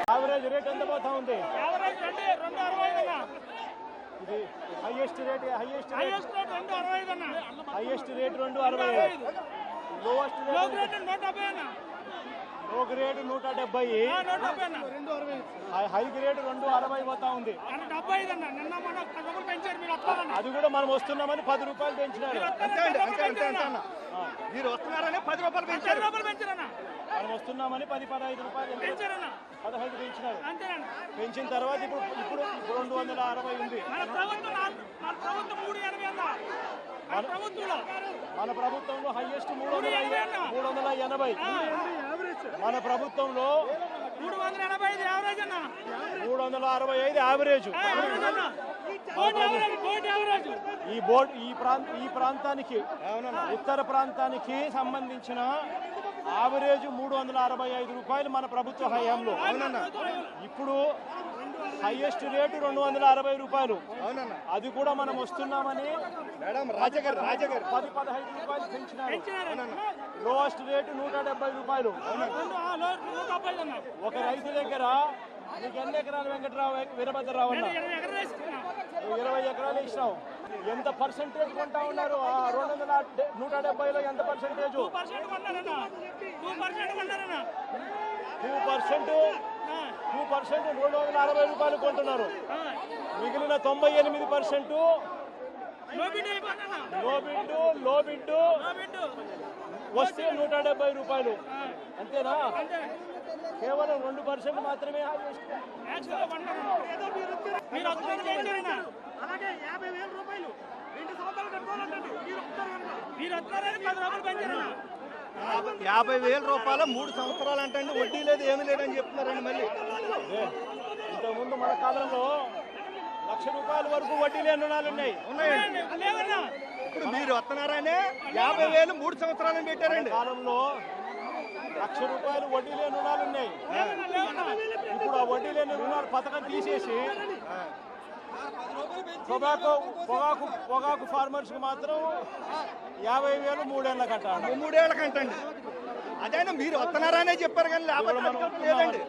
Average rate ఎంత పోతా ఉంది? Highest rate highest rate 265, lowest rate 170, లో గ్రేడ్ 170, హై గ్రేడ్ 260 పోతా ఉంది. అది కూడా మనం వస్తున్నామని 10 రూపాయలు పెంచినారు. మీరు వస్తున్నారని 10 రూపాయలు పెంచారు. మనం వస్తున్నామని 10-15 రూపాయలు 15 పెంచినారు. పెంచిన తర్వాత ఇప్పుడు 260 ఉంది. మన ప్రభుత్వంలో హైయెస్ట్ 380. మన ప్రభుత్వంలో 365 యావరేజ్. ఈ ప్రాంతానికి ఉత్తర ప్రాంతానికి సంబంధించిన యావరేజ్ 365 రూపాయలు మన ప్రభుత్వ హయాంలో. ఇప్పుడు హైయెస్ట్ రేటు 260 రూపాయలు. అది కూడా మనం వస్తున్నామని రాజగారు 10-15 రూపాయలు పెంచినారు. లోవెస్ట్ రేటు 170 రూపాయలు. ఒక రైతు దగ్గర నీకు ఎన్ని ఎకరాలు వీరభద్రరావు అన్న? 20 ఎకరాలు ఇచ్చినావు. ఎంత పర్సెంటేజ్ కొంటా ఉన్నారు? 170లో ఎంత పర్సెంటేజ్? 2% 260 రూపాయలు కొంటున్నారు. మిగిలిన 98% లో బిడ్డు వస్తే 170 రూపాయలు. అంతేనా? కేవలం 2% మాత్రమే. మీరు 50,000 రూపాయలు 3 సంవత్సరాలు అంటే వడ్డీ లేదు, ఏమీ లేదని చెప్తున్నారండి. మళ్ళీ ఇంతకుముందు మన కాలంలో 1,00,000 రూపాయల వరకు వడ్డీ లేని రుణాలు ఉన్నాయండి. ఇప్పుడు మీరు వస్తున్నారనే 50,000 3 సంవత్సరాలు పెట్టారండి. కాలంలో 1,00,000 రూపాయలు వడ్డీ లేని రుణాలు ఉన్నాయి. ఇప్పుడు ఆ వడ్డీ లేని రుణాలు పథకం తీసేసి పొగాకు ఫార్మర్స్ కి మాత్రం 50,000 3 ఏళ్ళ కట్టాలి. 3 ఏళ్ళ కంటండి. అదైనా మీరు వస్తున్నారనే చెప్పారు కానీ లేదండి.